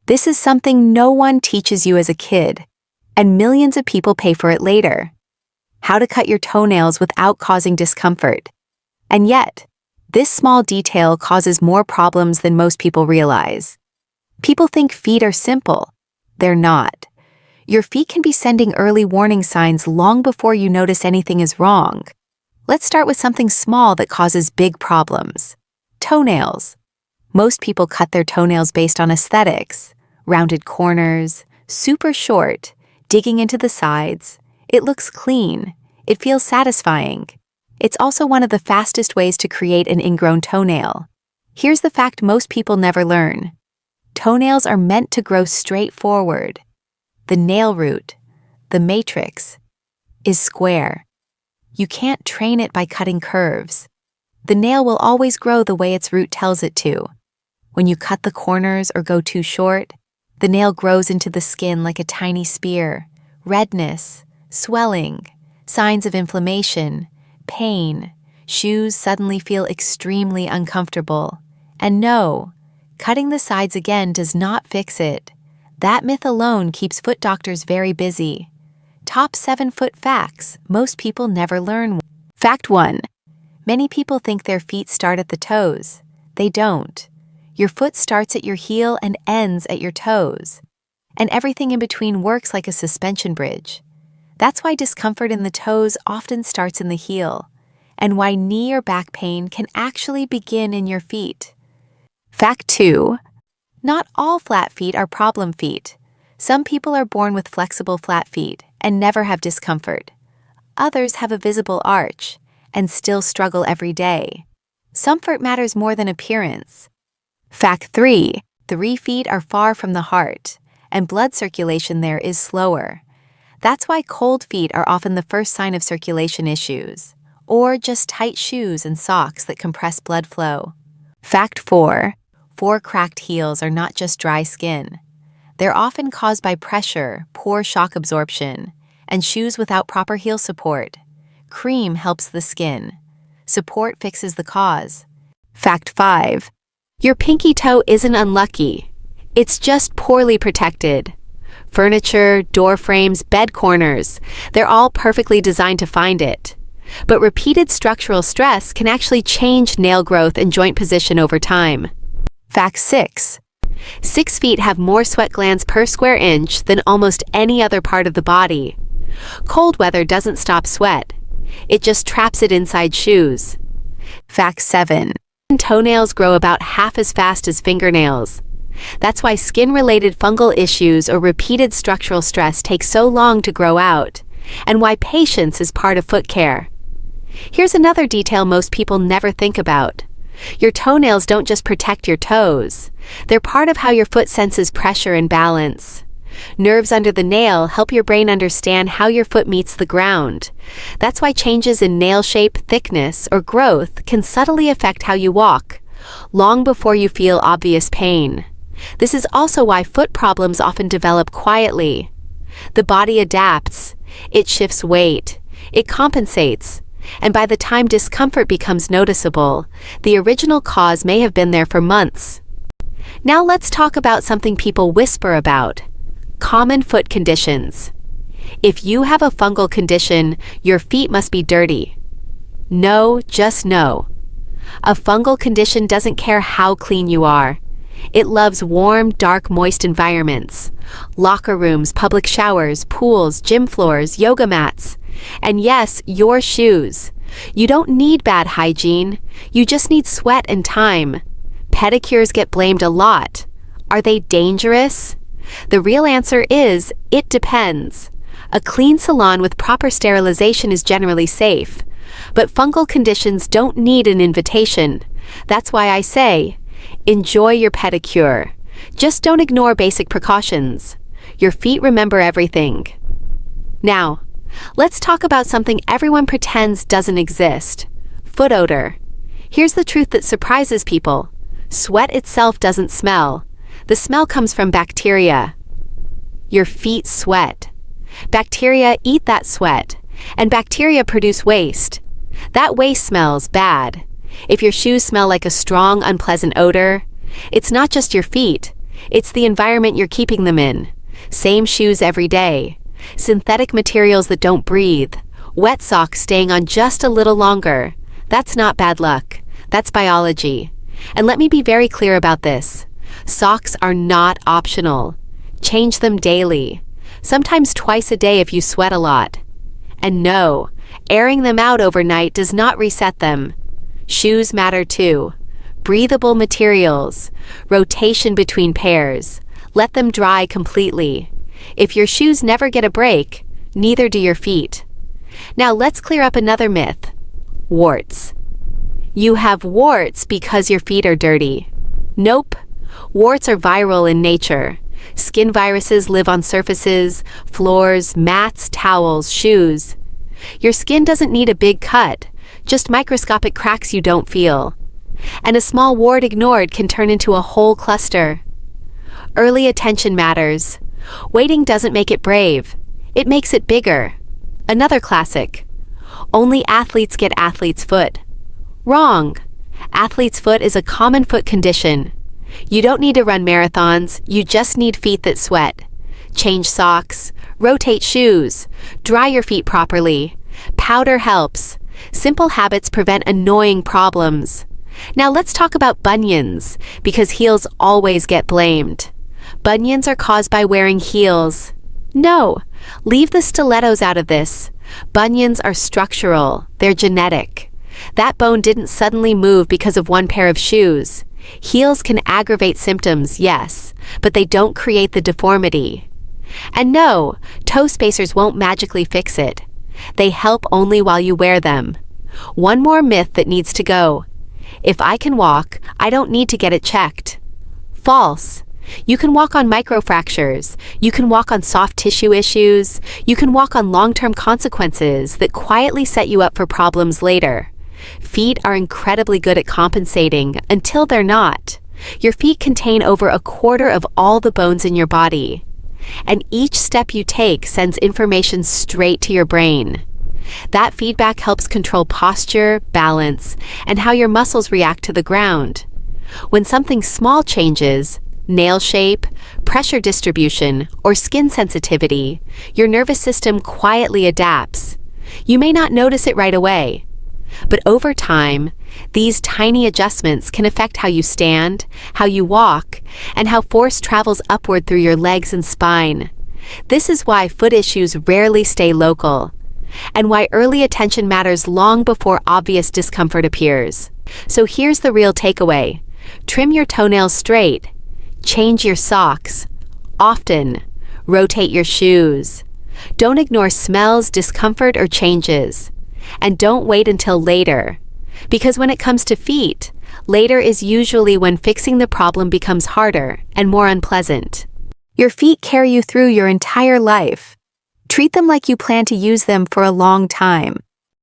This is something no one teaches you as a kid, and millions of people pay for it later. How to cut your toenails without causing discomfort. And yet, this small detail causes more problems than most people realize. People think feet are simple. They're not. Your feet can be sending early warning signs long before you notice anything is wrong. Let's start with something small that causes big problems. Toenails. Most people cut their toenails based on aesthetics. Rounded corners, super short, digging into the sides. It looks clean. It feels satisfying. It's also one of the fastest ways to create an ingrown toenail. Here's the fact most people never learn. Toenails are meant to grow straight forward. The nail root, the matrix, is square. You can't train it by cutting curves. The nail will always grow the way its root tells it to. When you cut the corners or go too short, the nail grows into the skin like a tiny spear. Redness, swelling, signs of inflammation, pain. Shoes suddenly feel extremely uncomfortable. And no, cutting the sides again does not fix it. That myth alone keeps foot doctors very busy. Top 7 foot facts most people never learn. Fact 1. Many people think their feet start at the toes. They don't. Your foot starts at your heel and ends at your toes. And everything in between works like a suspension bridge. That's why discomfort in the toes often starts in the heel, and why knee or back pain can actually begin in your feet. Fact 2. Not all flat feet are problem feet. Some people are born with flexible flat feet and never have discomfort. Others have a visible arch and still struggle every day. Comfort matters more than appearance. Fact 3. 3 feet are far from the heart, and blood circulation there is slower. That's why cold feet are often the first sign of circulation issues, or just tight shoes and socks that compress blood flow. Fact 4. 4 cracked heels are not just dry skin. They're often caused by pressure, poor shock absorption, and shoes without proper heel support. Cream helps the skin. Support fixes the cause. Fact 5. Your pinky toe isn't unlucky. It's just poorly protected. Furniture, door frames, bed corners, they're all perfectly designed to find it. But repeated structural stress can actually change nail growth and joint position over time. Fact 6. 6 feet have more sweat glands per square inch than almost any other part of the body. Cold weather doesn't stop sweat. It just traps it inside shoes. Fact 7. Toenails grow about half as fast as fingernails. That's why skin-related fungal issues or repeated structural stress take so long to grow out, and why patience is part of foot care. Here's another detail most people never think about. Your toenails don't just protect your toes. They're part of how your foot senses pressure and balance. Nerves under the nail help your brain understand how your foot meets the ground. That's why changes in nail shape, thickness, or growth can subtly affect how you walk, long before you feel obvious pain. This is also why foot problems often develop quietly. The body adapts, it shifts weight, it compensates, and by the time discomfort becomes noticeable, the original cause may have been there for months. Now let's talk about something people whisper about: common foot conditions. If you have a fungal condition, your feet must be dirty. No, just no. A fungal condition doesn't care how clean you are. It loves warm, dark, moist environments. Locker rooms, public showers, pools, gym floors, yoga mats. And yes, your shoes. You don't need bad hygiene. You just need sweat and time. Pedicures get blamed a lot. Are they dangerous? The real answer is, it depends. A clean salon with proper sterilization is generally safe. But fungal conditions don't need an invitation. That's why I say, enjoy your pedicure. Just don't ignore basic precautions. Your feet remember everything. Now, let's talk about something everyone pretends doesn't exist: foot odor. Here's the truth that surprises people. Sweat itself doesn't smell. The smell comes from bacteria. Your feet sweat. Bacteria eat that sweat, and bacteria produce waste. That waste smells bad. If your shoes smell like a strong, unpleasant odor, it's not just your feet. It's the environment you're keeping them in. Same shoes every day. Synthetic materials that don't breathe. Wet socks staying on just a little longer. That's not bad luck. That's biology. And let me be very clear about this. Socks are not optional. Change them daily. Sometimes twice a day if you sweat a lot. And no, airing them out overnight does not reset them. Shoes matter too. Breathable materials. Rotation between pairs. Let them dry completely. If your shoes never get a break, neither do your feet. Now let's clear up another myth. Warts. You have warts because your feet are dirty. Nope. Warts are viral in nature. Skin viruses live on surfaces, floors, mats, towels, shoes. Your skin doesn't need a big cut, just microscopic cracks you don't feel. And a small wart ignored can turn into a whole cluster. Early attention matters. Waiting doesn't make it brave. It makes it bigger. Another classic. Only athletes get athlete's foot. Wrong. Athlete's foot is a common foot condition. You don't need to run marathons, you just need feet that sweat. Change socks, rotate shoes, dry your feet properly. Powder helps. Simple habits prevent annoying problems. Now let's talk about bunions, because heels always get blamed. Bunions are caused by wearing heels. No, leave the stilettos out of this. Bunions are structural, they're genetic. That bone didn't suddenly move because of one pair of shoes. Heels can aggravate symptoms, yes, but they don't create the deformity. And no, toe spacers won't magically fix it. They help only while you wear them. One more myth that needs to go. If I can walk, I don't need to get it checked. False. You can walk on microfractures. You can walk on soft tissue issues. You can walk on long-term consequences that quietly set you up for problems later. Feet are incredibly good at compensating until they're not. Your feet contain over a quarter of all the bones in your body. And each step you take sends information straight to your brain. That feedback helps control posture, balance, and how your muscles react to the ground. When something small changes, nail shape, pressure distribution, or skin sensitivity, your nervous system quietly adapts. You may not notice it right away. But over time, these tiny adjustments can affect how you stand, how you walk, and how force travels upward through your legs and spine. This is why foot issues rarely stay local, and why early attention matters long before obvious discomfort appears. So here's the real takeaway. Trim your toenails straight. Change your socks. Often. Rotate your shoes. Don't ignore smells, discomfort, or changes. And don't wait until later. Because when it comes to feet, later is usually when fixing the problem becomes harder and more unpleasant. Your feet carry you through your entire life. Treat them like you plan to use them for a long time.